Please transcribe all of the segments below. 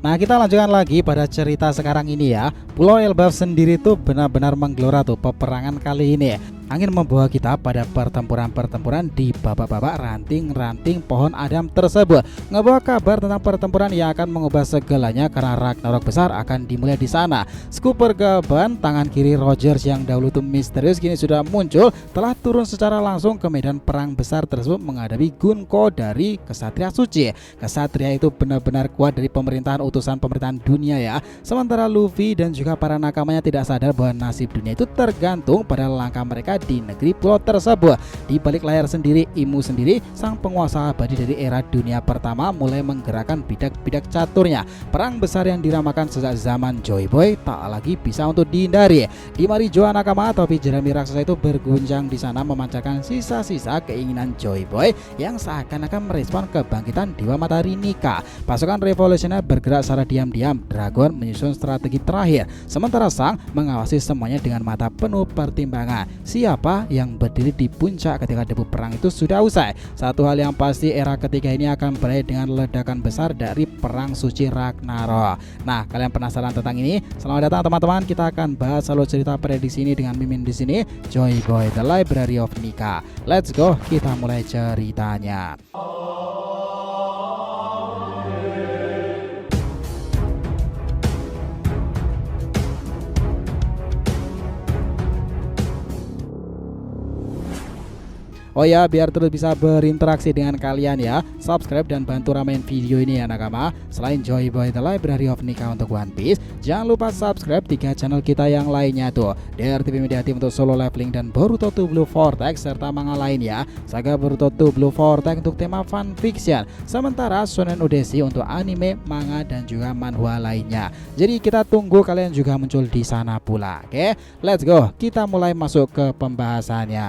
Nah, kita lanjutkan lagi pada cerita sekarang ini ya. Pulau Elbaf sendiri tuh benar-benar menggelora tuh peperangan kali ini. Angin membawa kita pada pertempuran-pertempuran di babak-babak ranting-ranting pohon Adam tersebut. Ngebawa kabar tentang pertempuran yang akan mengubah segalanya karena Ragnarok besar akan dimulai di sana. Skuper Gaban, tangan kiri Rogers yang dahulu tuh misterius kini sudah muncul, telah turun secara langsung ke medan perang besar tersebut menghadapi Gunko dari Kesatria Suci. Kesatria itu benar-benar kuat dari pemerintahan utusan pemerintahan dunia ya. Sementara Luffy dan juga para nakamanya tidak sadar bahwa nasib dunia itu tergantung pada langkah mereka di negeri pulau tersebut. Di balik layar sendiri, Imu sendiri, sang penguasa abadi dari era dunia pertama, mulai menggerakkan bidak-bidak caturnya. Perang besar yang diramakan sejak zaman Joy Boy tak lagi bisa untuk dihindari. Di Marijoa Nakama, topi jerami raksasa itu berguncang di sana, memancarkan sisa-sisa keinginan Joy Boy yang seakan-akan merespon kebangkitan Dewa Matahari Nika. Pasukan revolusioner bergerak secara diam-diam. Dragon menyusun strategi terakhir, sementara Sang mengawasi semuanya dengan mata penuh pertimbangan. Siapa yang berdiri di puncak ketika debu perang itu sudah usai? Satu hal yang pasti, era ketiga ini akan berakhir dengan ledakan besar dari perang suci Ragnarok. Nah, kalian penasaran tentang ini? Selamat datang teman-teman, kita akan bahas alur cerita prediksi ini dengan Mimin di sini, Joy Boy The Library of Nika. Let's go, kita mulai ceritanya. Oh ya, biar terus bisa berinteraksi dengan kalian ya, subscribe dan bantu ramein video ini ya nakama. Selain Joy Boy The Library of Nika untuk One Piece, jangan lupa subscribe 3 channel kita yang lainnya tuh, DRTV Media Team untuk solo leveling dan Boruto 2 Blue Vortex serta manga lain ya. Saga Boruto 2 Blue Vortex untuk tema fan fiction, sementara Shonen Odyssey untuk anime, manga dan juga manhwa lainnya. Jadi kita tunggu kalian juga muncul di sana pula. Oke, let's go. Kita mulai masuk ke pembahasannya.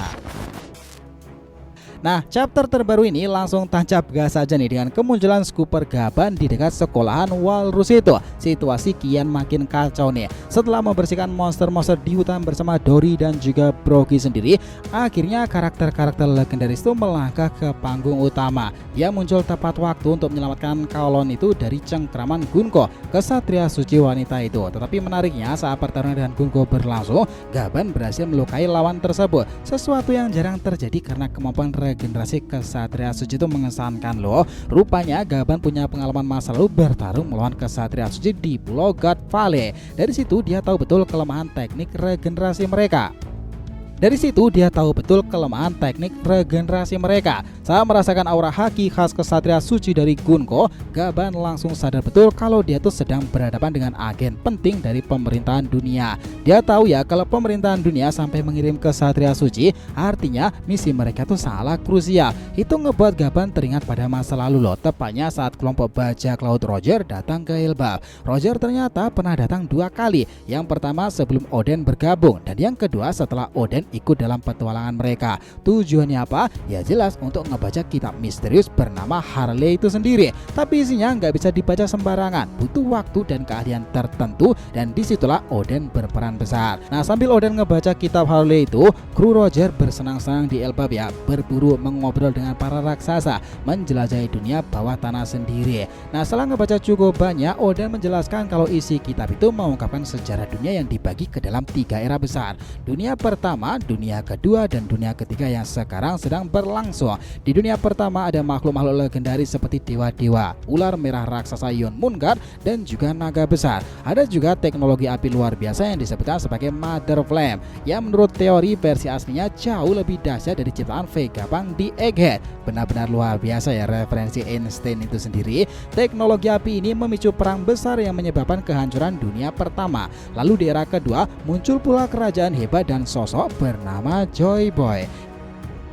Nah, chapter terbaru ini langsung tancap gas saja nih dengan kemunculan Skuper Gaban di dekat sekolahan Walrus itu. Situasi kian makin kacau nih. Setelah membersihkan monster-monster di hutan bersama Dory dan juga Brogy sendiri, akhirnya karakter-karakter legendaris itu melangkah ke panggung utama. Dia muncul tepat waktu untuk menyelamatkan Kowloon itu dari cengkraman Gunko, kesatria suci wanita itu. Tetapi menariknya, saat pertarungan dengan Gunko berlangsung, Gaban berhasil melukai lawan tersebut. Sesuatu yang jarang terjadi karena kemampuan generasi kesatria suci itu mengesankan loh. Rupanya Gaban punya pengalaman masa lalu bertarung melawan kesatria suci di Pulau God Valley. Dari situ dia tahu betul kelemahan teknik regenerasi mereka. Saat merasakan aura haki khas kesatria suci dari Gunko, Gaban langsung sadar betul kalau dia tuh sedang berhadapan dengan agen penting dari pemerintahan dunia. Dia tahu ya kalau pemerintahan dunia sampai mengirim kesatria suci, artinya misi mereka tuh sangatlah krusial. Itu ngebuat Gaban teringat pada masa lalu loh, tepatnya saat kelompok bajak laut Roger datang ke Elbaf. Roger ternyata pernah datang 2 kali. Yang pertama sebelum Oden bergabung, dan yang kedua setelah Oden ikut dalam petualangan mereka. Tujuannya apa? Ya jelas untuk ngebaca kitab misterius bernama Harley itu sendiri. Tapi isinya nggak bisa dibaca sembarangan, butuh waktu dan keahlian tertentu, dan disitulah Oden berperan besar. Nah, sambil Oden ngebaca kitab Harley itu, kru Roger bersenang-senang di Elbaf ya, berburu mengobrol dengan para raksasa, menjelajahi dunia bawah tanah sendiri. Nah, setelah ngebaca cukup banyak, Oden menjelaskan kalau isi kitab itu mengungkapkan sejarah dunia yang dibagi ke dalam 3 era besar. Dunia pertama, dunia kedua, dan dunia ketiga yang sekarang sedang berlangsung. Di dunia pertama ada makhluk-makhluk legendaris seperti dewa-dewa, ular merah raksasa Yon Mungard, dan juga naga besar. Ada juga teknologi api luar biasa yang disebutkan sebagai Mother Flame, yang menurut teori versi aslinya jauh lebih dahsyat dari ciptaan Vegapunk di Egghead. Benar-benar luar biasa ya referensi Einstein itu sendiri. Teknologi api ini memicu perang besar yang menyebabkan kehancuran dunia pertama. Lalu di era kedua muncul pula kerajaan hebat dan sosok bernama Joy Boy,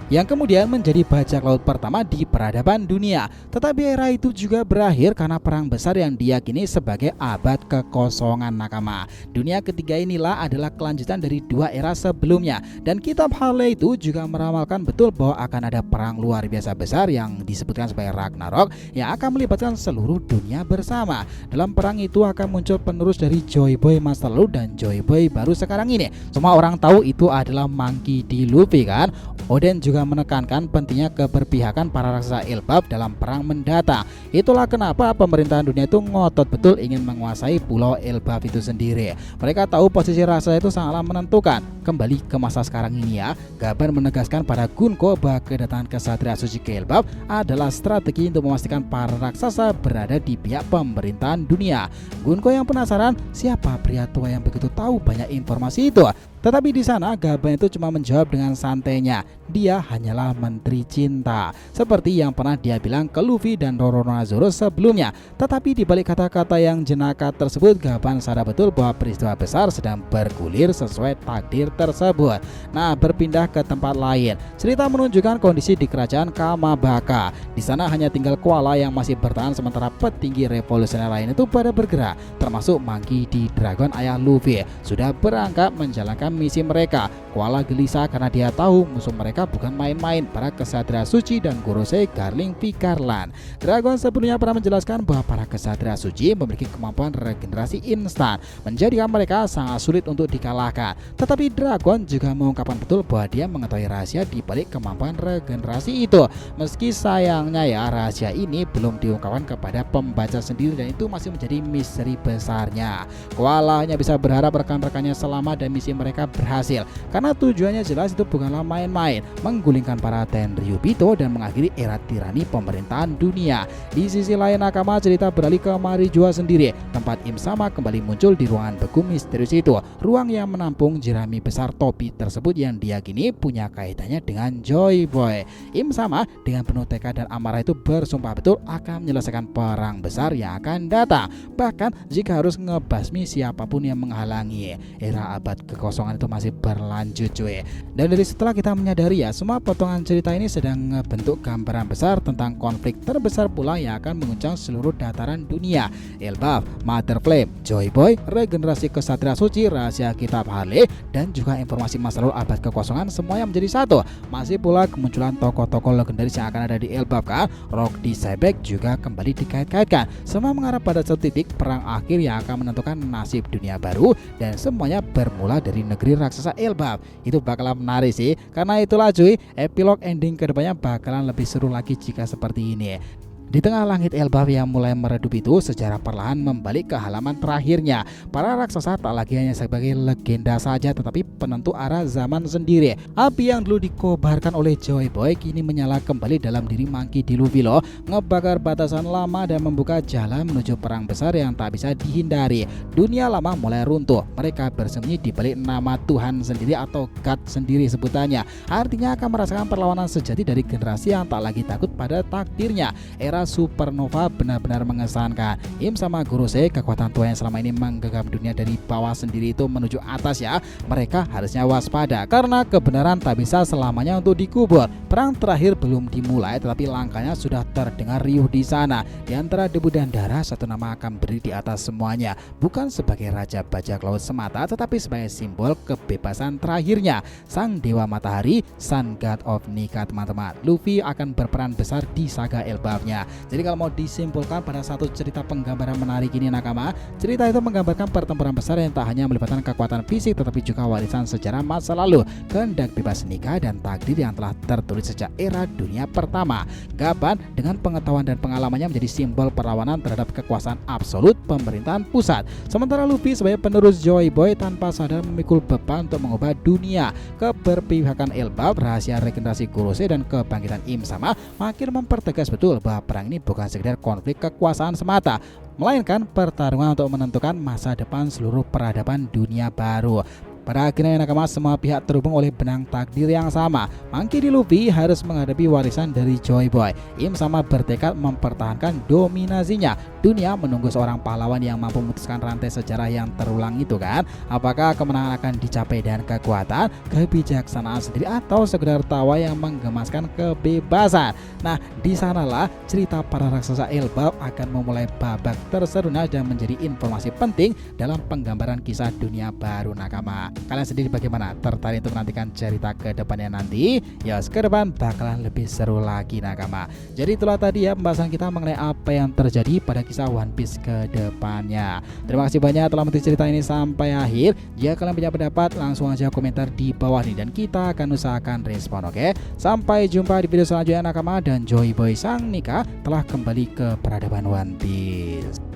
yang kemudian menjadi bajak laut pertama di peradaban dunia. Tetapi era itu juga berakhir karena perang besar yang diyakini sebagai abad kekosongan nakama. Dunia ketiga inilah adalah kelanjutan dari 2 era sebelumnya, dan kitab Harley itu juga meramalkan betul bahwa akan ada perang luar biasa besar yang disebutkan sebagai Ragnarok yang akan melibatkan seluruh dunia bersama. Dalam perang itu akan muncul penerus dari Joy Boy masa lalu dan Joy Boy baru sekarang ini. Semua orang tahu itu adalah Monkey D. Luffy kan. Oden juga juga menekankan pentingnya keberpihakan para raksasa Elbaf dalam perang mendatang. Itulah kenapa pemerintahan dunia itu ngotot betul ingin menguasai pulau Elbaf itu sendiri. Mereka tahu posisi raksasa itu sangatlah menentukan. Kembali ke masa sekarang ini ya, Gaban menegaskan pada Gunko bahwa kedatangan kesatria suci ke Elbaf adalah strategi untuk memastikan para raksasa berada di pihak pemerintahan dunia. Gunko yang penasaran siapa pria tua yang begitu tahu banyak informasi itu. Tetapi di sana Gaban itu cuma menjawab dengan santainya, dia hanyalah menteri cinta, seperti yang pernah dia bilang ke Luffy dan Roronoa sebelumnya. Tetapi di balik kata-kata yang jenaka tersebut, Gaban sadar betul bahwa peristiwa besar sedang bergulir sesuai takdir tersebut. Nah, berpindah ke tempat lain, cerita menunjukkan kondisi di kerajaan Kamabaka. Di sana hanya tinggal koala yang masih bertahan, sementara petinggi revolusioner lain itu pada bergerak, termasuk Monkey D. Dragon ayah Luffy sudah berangkat menjalankan misi mereka. Koala gelisah karena dia tahu musuh mereka bukan main-main, para kesatria suci dan Gorosei Garling Picarland. Dragon sebelumnya pernah menjelaskan bahwa para kesatria suci memiliki kemampuan regenerasi instan, menjadikan mereka sangat sulit untuk dikalahkan. Tetapi Dragon juga mengungkapkan betul bahwa dia mengetahui rahasia di balik kemampuan regenerasi itu. Meski sayangnya ya, rahasia ini belum diungkapkan kepada pembaca sendiri dan itu masih menjadi misteri besarnya. Koala hanya bisa berharap rekan-rekannya selamat dan misi mereka berhasil, karena tujuannya jelas itu bukanlah main-main, menggulingkan para Tenryubito dan mengakhiri era tirani pemerintahan dunia. Di sisi lain, nakama cerita beralih ke Marijua sendiri, tempat Im Sama kembali muncul di ruangan beku misterius itu, ruang yang menampung jerami besar topi tersebut yang diyakini punya kaitannya dengan Joy Boy. Im Sama dengan penuh tekad dan amarah itu bersumpah betul akan menyelesaikan perang besar yang akan datang, bahkan jika harus ngebasmi siapapun yang menghalangi. Era abad kekosongan itu masih berlanjut cuy. Dan dari setelah kita menyadari ya, semua potongan cerita ini sedang membentuk gambaran besar tentang konflik terbesar pula yang akan menguncang seluruh dataran dunia. Elbaf, Mother Flame, Joy Boy, regenerasi kesatria suci, rahasia kitab Harley, dan juga informasi masa lalu abad kekosongan semuanya menjadi satu. Masih pula kemunculan tokoh-tokoh legendaris yang akan ada di Elbaf kan. Rock di Sebek juga kembali dikait-kaitkan. Semua mengarah pada satu titik perang akhir yang akan menentukan nasib dunia baru, dan semuanya bermula dari negeri raksasa Elbaf. Itu bakalan menarik sih. Karena itulah cuy, epilog ending kedepannya bakalan lebih seru lagi jika seperti ini. Di tengah langit Elbaf yang mulai meredup itu, secara perlahan membalik ke halaman terakhirnya. Para raksasa tak lagi hanya sebagai legenda saja, tetapi penentu arah zaman sendiri. Api yang dulu dikobarkan oleh Joy Boy kini menyala kembali dalam diri Monkey D. Luffy loh, ngebakar batasan lama dan membuka jalan menuju perang besar yang tak bisa dihindari. Dunia lama mulai runtuh. Mereka bersembunyi di balik nama Tuhan sendiri atau God sendiri sebutannya. Artinya akan merasakan perlawanan sejati dari generasi yang tak lagi takut pada takdirnya. Era supernova benar-benar mengesankan. Im sama Gorosei, kekuatan tua yang selama ini menggenggam dunia dari bawah sendiri itu menuju atas ya. Mereka harusnya waspada karena kebenaran tak bisa selamanya untuk dikubur. Perang terakhir belum dimulai tetapi langkahnya sudah terdengar riuh di sana. Di antara debu dan darah, satu nama akan berdiri di atas semuanya, bukan sebagai raja bajak laut semata tetapi sebagai simbol kebebasan terakhirnya. Sang dewa matahari, Sun God of Nika teman-teman. Luffy akan berperan besar di saga Elbafnya. Jadi kalau mau disimpulkan pada satu cerita penggambaran menarik ini nakama, cerita itu menggambarkan pertempuran besar yang tak hanya melibatkan kekuatan fisik tetapi juga warisan sejarah masa lalu, kehendak bebas nikah dan takdir yang telah tertulis sejak era dunia pertama. Gaban dengan pengetahuan dan pengalamannya menjadi simbol perlawanan terhadap kekuasaan absolut pemerintahan pusat. Sementara Luffy sebagai penerus Joy Boy tanpa sadar memikul beban untuk mengubah dunia. Keberpihakan Elbaf, rahasia regenerasi Gorosei dan kebangkitan Im Sama makin mempertegas betul bahwa perang ini bukan sekedar konflik kekuasaan semata, melainkan pertarungan untuk menentukan masa depan seluruh peradaban dunia baru. Pada akhirnya nakama, semua pihak terhubung oleh benang takdir yang sama. Monkey D. Luffy harus menghadapi warisan dari Joy Boy. Im Sama bertekad mempertahankan dominasinya. Dunia menunggu seorang pahlawan yang mampu memutuskan rantai sejarah yang terulang itu kan. Apakah kemenangan akan dicapai dengan kekuatan, kebijaksanaan sendiri, atau sekedar tawa yang menggemaskan kebebasan? Nah, di sanalah cerita para raksasa Elbaf akan memulai babak terserunya dan menjadi informasi penting dalam penggambaran kisah dunia baru nakama. Kalian sendiri bagaimana? Tertarik untuk menantikan cerita ke depannya nanti? Ya, ke depan bakalan lebih seru lagi nakama. Jadi itulah tadi ya pembahasan kita mengenai apa yang terjadi pada kisah One Piece ke depannya. Terima kasih banyak telah menonton cerita ini sampai akhir. Jika kalian punya pendapat, langsung aja komentar di bawah nih dan kita akan usahakan respon, oke? Sampai jumpa di video selanjutnya nakama, dan Joy Boy Sang Nika telah kembali ke peradaban One Piece.